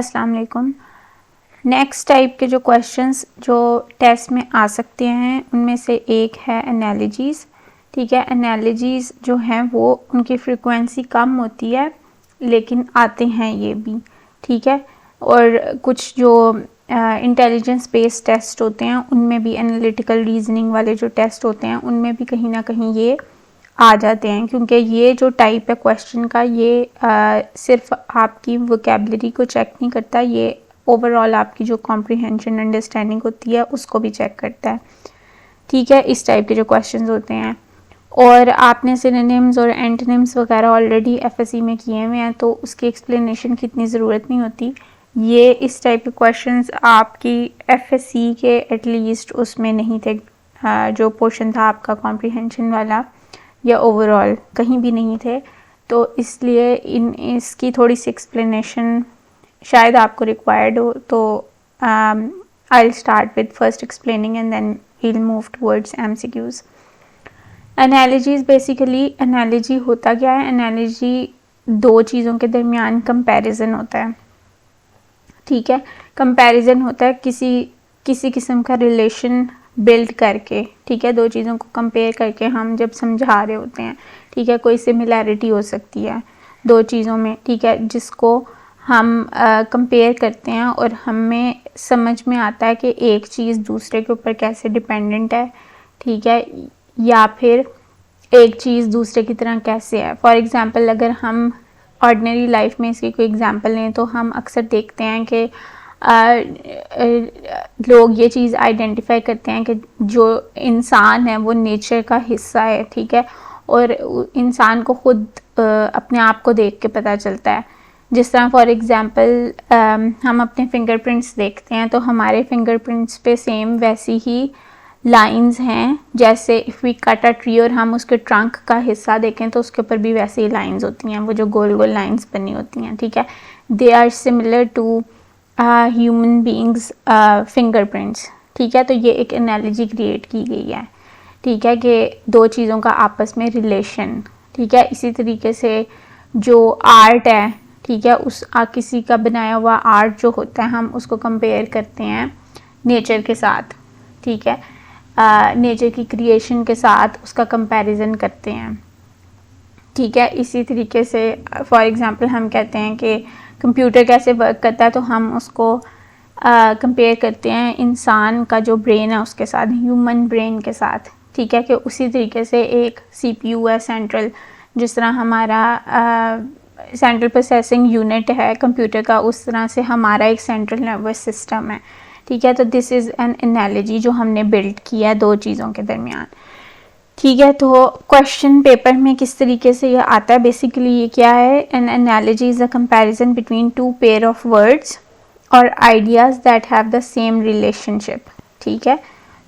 अस्सलाम वालेकुम। Next type के जो क्वेश्चंस जो टेस्ट में आ सकते हैं उनमें से एक है एनालॉजीज़। ठीक है, एनालॉजीज़ जो हैं वो उनकी फ्रीक्वेंसी कम होती है लेकिन आते हैं ये भी। ठीक है, और कुछ जो इंटेलिजेंस बेस्ड टेस्ट होते हैं उनमें भी, एनालिटिकल रीजनिंग वाले जो टेस्ट होते हैं उनमें भी कहीं ना कहीं ये आ जाते हैं, क्योंकि ये जो टाइप है क्वेश्चन का ये सिर्फ आपकी वोकेबलरी को चेक नहीं करता, ये ओवरऑल आपकी जो कॉम्प्रिहेंशन अंडरस्टैंडिंग होती है उसको भी चेक करता है। ठीक है, इस टाइप के जो क्वेश्चंस होते हैं। और आपने सिनोनिम्स और एंटोनिम्स वगैरह ऑलरेडी एफएससी में किए हुए हैं तो उसकी एक्सप्लेनेशन की इतनी ज़रूरत नहीं होती। ये इस टाइप के क्वेश्चंस आपकी एफएससी के एटलीस्ट उसमें नहीं थे, जो पोर्शन था आपका कॉम्प्रिहेंशन वाला या ओवरऑल कहीं भी नहीं थे, तो इसलिए इसकी थोड़ी सी एक्सप्लेनेशन शायद आपको रिक्वायर्ड हो। तो I will start with first explaining and then we'll move towards MCQs. Analogies, basically analogy होता क्या है? एनालॉजी दो चीज़ों के दरमियान कंपैरिजन होता है। ठीक है, कंपैरिजन होता है किसी किस्म का रिलेशन बिल्ड करके। ठीक है, दो चीज़ों को कंपेयर करके हम जब समझा रहे होते हैं, ठीक है, कोई सिमिलैरिटी हो सकती है दो चीज़ों में, ठीक है, जिसको हम कंपेयर करते हैं और हमें समझ में आता है कि एक चीज़ दूसरे के ऊपर कैसे डिपेंडेंट है। ठीक है, या फिर एक चीज़ दूसरे की तरह कैसे है। फॉर एग्ज़ाम्पल, अगर हम ऑर्डिनरी लाइफ में इसकी कोई एग्ज़ाम्पल लें तो हम अक्सर देखते हैं कि लोग ये चीज़ आइडेंटिफाई करते हैं कि जो इंसान है वो नेचर का हिस्सा है। ठीक है, और इंसान को खुद अपने आप को देख के पता चलता है। जिस तरह फॉर एग्ज़ाम्पल हम अपने फिंगरप्रिंट्स देखते हैं तो हमारे फिंगरप्रिंट्स पे सेम वैसी ही लाइंस हैं, जैसे if we cut a tree और हम उसके ट्रंक का हिस्सा देखें तो उसके ऊपर भी वैसे ही लाइंस होती हैं, वो जो गोल गोल लाइंस बनी होती हैं। ठीक है, they are similar to human beings fingerprints. ठीक है, तो ये एक एनालॉजी क्रिएट की गई है। ठीक है, कि दो चीज़ों का आपस में रिलेशन। ठीक है, इसी तरीके से जो आर्ट है, ठीक है, उस किसी का बनाया हुआ आर्ट जो होता है हम उसको कंपेयर करते हैं नेचर के साथ। ठीक है, नेचर की क्रिएशन के साथ उसका कंपैरिजन करते हैं। ठीक है, इसी तरीके से फॉर एग्ज़ाम्पल हम कहते हैं कि कंप्यूटर कैसे वर्क करता है तो हम उसको कंपेयर करते हैं इंसान का जो ब्रेन है उसके साथ, ह्यूमन ब्रेन के साथ। ठीक है, कि उसी तरीके से एक सीपीयू है सेंट्रल, जिस तरह हमारा सेंट्रल प्रोसेसिंग यूनिट है कंप्यूटर का, उस तरह से हमारा एक सेंट्रल नर्वस सिस्टम है। ठीक है, तो दिस इज़ एन एनालॉजी जो हमने बिल्ड किया है दो चीज़ों के दरमियान। ठीक है, तो क्वेश्चन पेपर में किस तरीके से ये आता है? बेसिकली ये क्या है? An analogy is a comparison between two pair of words और ideas that have the same relationship. ठीक है,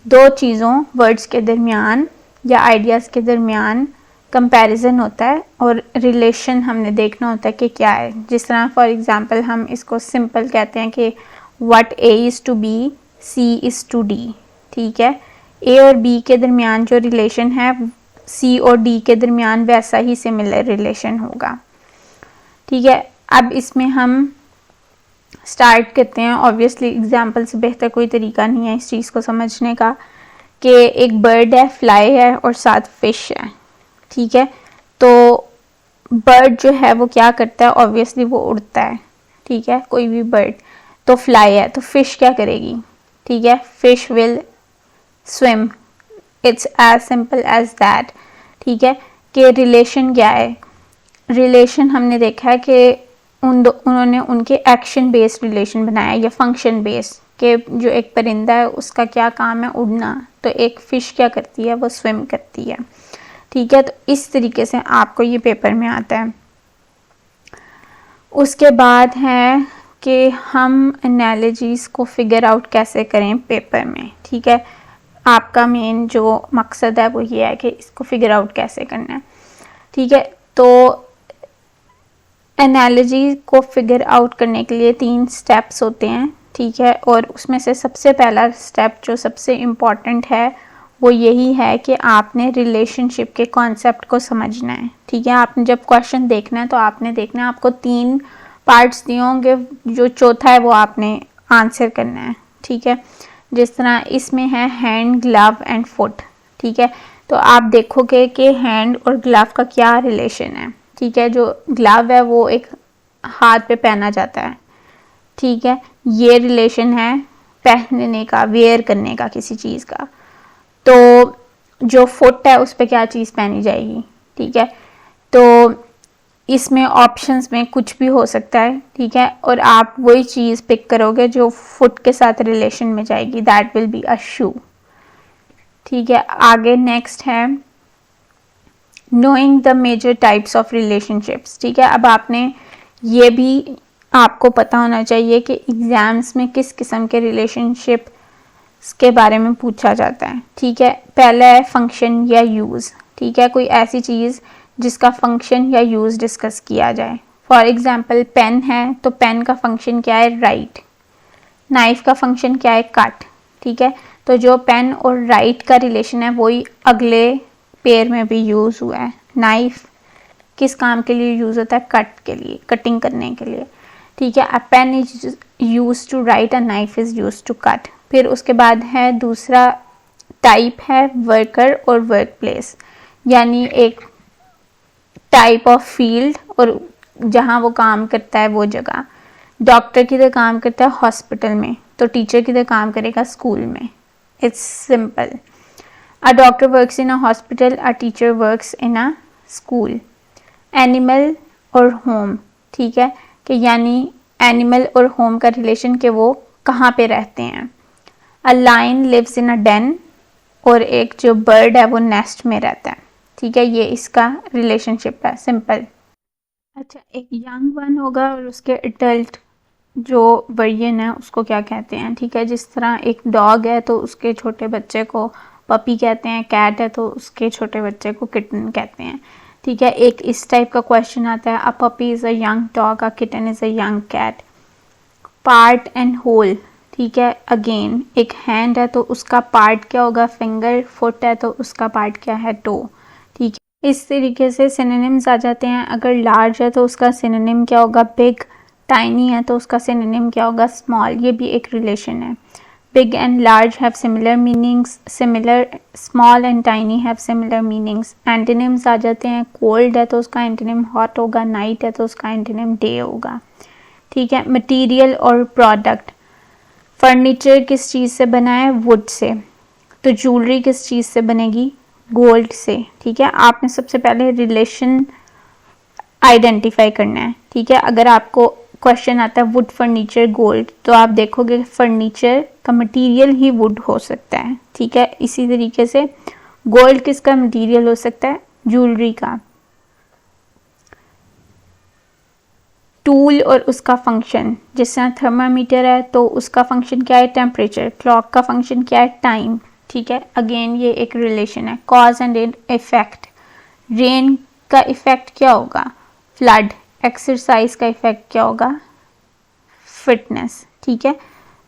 दो चीज़ों, वर्ड्स के दरमियान या आइडियाज़ के दरमियान कंपैरिजन होता है और रिलेशन हमने देखना होता है कि क्या है। जिस तरह फॉर एग्ज़ाम्पल हम इसको सिंपल कहते हैं कि what A is to B, C is to D. ठीक है, ए और बी के दरमियान जो रिलेशन है सी और डी के दरमियान वैसा ही सिमिलर रिलेशन होगा। ठीक है, अब इसमें हम स्टार्ट करते हैं। ऑब्वियसली एग्जाम्पल से बेहतर कोई तरीका नहीं है इस चीज़ को समझने का, कि एक बर्ड है, फ्लाई है और साथ फिश है। ठीक है, तो बर्ड जो है वो क्या करता है? ऑब्वियसली वो उड़ता है। ठीक है, कोई भी बर्ड, तो फ्लाई है तो फिश क्या करेगी? ठीक है, fish will swim, it's as simple as that. ठीक है, कि रिलेशन क्या है? रिलेशन हमने देखा है कि उन्होंने उनके एक्शन बेस्ड रिलेशन बनाया या फंक्शन बेस्ड, कि जो एक परिंदा है उसका क्या काम है? उड़ना, तो एक फ़िश क्या करती है? वो स्विम करती है। ठीक है, तो इस तरीके से आपको ये पेपर में आता है। उसके बाद है कि हम एनालॉजीज़ को फिगर आउट कैसे करें पेपर में। ठीक है, आपका मेन जो मकसद है वो ये है कि इसको फिगर आउट कैसे करना है। ठीक है, तो एनालॉजी को फिगर आउट करने के लिए 3 स्टेप्स होते हैं। ठीक है, और उसमें से सबसे पहला स्टेप जो सबसे इम्पॉर्टेंट है वो यही है कि आपने रिलेशनशिप के कॉन्सेप्ट को समझना है। ठीक है, आपने जब क्वेश्चन देखना है तो आपने देखना है आपको 3 पार्ट्स दिए होंगे, जो चौथा है वो आपने आंसर करना है, ठीक है। जिस तरह इसमें है हैंड, ग्लव एंड फुट, ठीक है। तो आप देखोगे कि हैंड और ग्लव का क्या रिलेशन है, ठीक है। जो ग्लव है वो एक हाथ पे पहना जाता है, ठीक है। ये रिलेशन है पहनने का, वेयर करने का किसी चीज़ का। तो जो फुट है उस पर क्या चीज़ पहनी जाएगी, ठीक है। तो इसमें ऑप्शंस में कुछ भी हो सकता है, ठीक है। और आप वही चीज़ पिक करोगे जो फुट के साथ रिलेशन में जाएगी, that will be a shoe, ठीक है। आगे नेक्स्ट है knowing the major types of relationships, ठीक है। अब आपने ये भी आपको पता होना चाहिए कि एग्जाम्स में किस किस्म के रिलेशनशिप के बारे में पूछा जाता है, ठीक है। पहला है फंक्शन या यूज़, ठीक है। कोई ऐसी चीज़ जिसका फंक्शन या यूज़ डिस्कस किया जाए। फॉर एग्जांपल पेन है तो पेन का फंक्शन क्या है, राइट। नाइफ का फंक्शन क्या है, कट, ठीक है। तो जो पेन और राइट का रिलेशन है वही अगले पेयर में भी यूज़ हुआ है। नाइफ किस काम के लिए यूज़ होता है, कट के लिए, कटिंग करने के लिए, ठीक है। A pen is use to write, a knife is use to cut. फिर उसके बाद है दूसरा टाइप है वर्कर और वर्क प्लेस, यानी एक टाइप ऑफ फील्ड और जहाँ वो काम करता है वो जगह। डॉक्टर किधर काम करता है, हॉस्पिटल में, तो टीचर किधर काम करेगा, स्कूल में। It's simple. A doctor works in a hospital, a teacher works in a school. Animal और होम, ठीक है, कि यानी एनिमल और होम का रिलेशन कि वो कहाँ पे रहते हैं। A lion lives in a den, और एक जो बर्ड है वो नेस्ट में रहता है, ठीक है। ये इसका रिलेशनशिप है, सिंपल। अच्छा, एक यंग वन होगा और उसके एडल्ट जो वर्जन है उसको क्या कहते हैं, ठीक है। जिस तरह एक डॉग है तो उसके छोटे बच्चे को पपी कहते हैं, कैट है तो उसके छोटे बच्चे को किटन कहते हैं, ठीक है। एक इस टाइप का क्वेश्चन आता है, a puppy is a young dog, a kitten is a young cat. Part and whole, ठीक है। अगेन एक हैंड है तो उसका पार्ट क्या होगा, फिंगर। फुट है तो उसका पार्ट क्या है, टो, ठीक है। इस तरीके से सिनोनिम्स आ जाते हैं। अगर लार्ज है तो उसका सिनोनिम क्या होगा, बिग। टाइनी है तो उसका सिनोनिम क्या होगा, स्मॉल। ये भी एक रिलेशन है। Big and large have similar meanings, similar small and tiny have similar meanings. Antonyms आ जाते हैं। कोल्ड है तो उसका एंटोनिम हॉट होगा, नाइट है तो उसका एंटोनिम डे होगा, ठीक है। मटेरियल और प्रोडक्ट, फर्नीचर किस चीज़ से बना है, वुड से। तो ज्वेलरी किस चीज़ से बनेगी, गोल्ड से, ठीक है। आपने सबसे पहले रिलेशन आइडेंटिफाई करना है, ठीक है। अगर आपको क्वेश्चन आता है वुड, फर्नीचर, गोल्ड, तो आप देखोगे फर्नीचर का मटेरियल ही वुड हो सकता है, ठीक है। इसी तरीके से गोल्ड किसका मटेरियल हो सकता है, ज्वेलरी का। टूल और उसका फंक्शन, जिस तरह थर्मामीटर है तो उसका फंक्शन क्या है, टेम्परेचर। क्लॉक का फंक्शन क्या है, टाइम, ठीक है। अगेन ये एक रिलेशन है। कॉज एंड इफेक्ट, रेन का इफेक्ट क्या होगा, फ्लड। एक्सरसाइज का इफेक्ट क्या होगा, फिटनेस, ठीक है।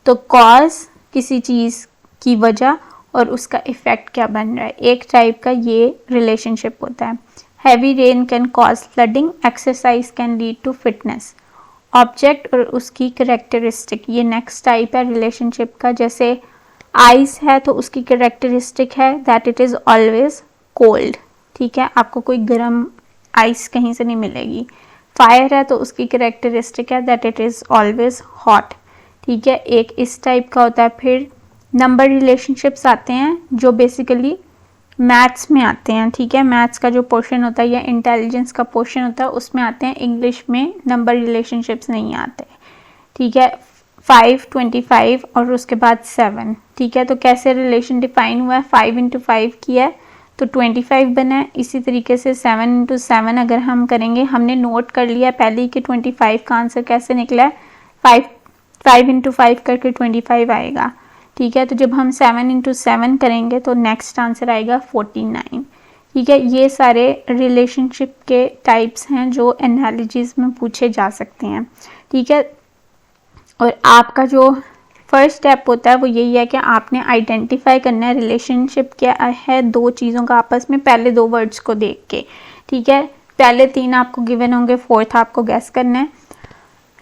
तो कॉज किसी चीज़ की वजह और उसका इफेक्ट क्या बन रहा है, एक टाइप का ये रिलेशनशिप होता है। Heavy rain can cause flooding, exercise can lead to fitness. Object और उसकी करेक्टरिस्टिक, ये नेक्स्ट टाइप है रिलेशनशिप का। जैसे आइस है तो उसकी करेक्टरिस्टिक है that it is always cold, ठीक है। आपको कोई गर्म आइस कहीं से नहीं मिलेगी। फायर है तो उसकी करेक्टरिस्टिक है that it is always hot, ठीक है। एक इस टाइप का होता है। फिर नंबर रिलेशनशिप्स आते हैं जो बेसिकली मैथ्स में आते हैं, ठीक है। मैथ्स का जो पोर्शन होता है या इंटेलिजेंस का पोर्शन होता है उसमें आते हैं, इंग्लिश में नंबर रिलेशनशिप्स नहीं आते, ठीक है। 5, 25 और उसके बाद 7, ठीक है। तो कैसे रिलेशन डिफाइन हुआ है, 5 इंटू 5 किया है तो 25 बना है। इसी तरीके से 7 इंटू 7 अगर हम करेंगे, हमने नोट कर लिया पहले ही कि 25 का आंसर कैसे निकला है, 5 इंटू 5 करके 25 आएगा, ठीक है। तो जब हम 7 इंटू 7 करेंगे तो नेक्स्ट आंसर आएगा 49, ठीक है। ये सारे रिलेशनशिप के टाइप्स हैं जो एनालॉजीज में पूछे जा सकते हैं, ठीक है। और आपका जो फर्स्ट स्टेप होता है वो यही है कि आपने आइडेंटिफाई करना है रिलेशनशिप क्या है दो चीज़ों का आपस में, पहले दो वर्ड्स को देख के, ठीक है। पहले 3 आपको गिवन होंगे, फोर्थ आपको गैस करना है।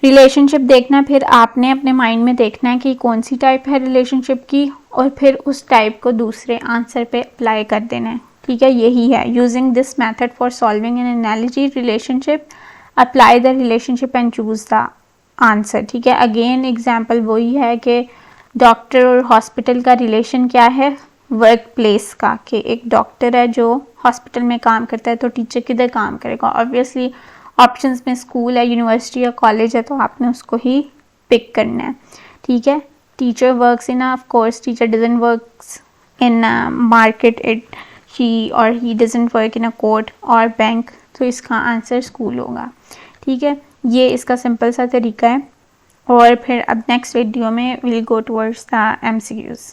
रिलेशनशिप देखना, फिर आपने अपने माइंड में देखना है कि कौन सी टाइप है रिलेशनशिप की, और फिर उस टाइप को दूसरे आंसर पे अप्लाई कर देना है, ठीक है। यही है using this method for solving N analogy relationship, apply the relationship and choose the answer, ठीक है। अगेन एग्जाम्पल वही है कि डॉक्टर और हॉस्पिटल का रिलेशन क्या है, वर्क प्लेस का, कि एक डॉक्टर है जो हॉस्पिटल में काम करता है तो टीचर किधर काम करेगा, ऑब्वियसली ऑप्शंस में स्कूल है, यूनिवर्सिटी या कॉलेज है, तो आपने उसको ही पिक करना है, ठीक है। Teacher works in, of course teacher doesn't works in market, it he और he doesn't work in a court और बैंक, तो इसका आंसर स्कूल होगा, ठीक है। ये इसका सिंपल सा तरीका है। और फिर अब नेक्स्ट वीडियो में will go towards the MCQs।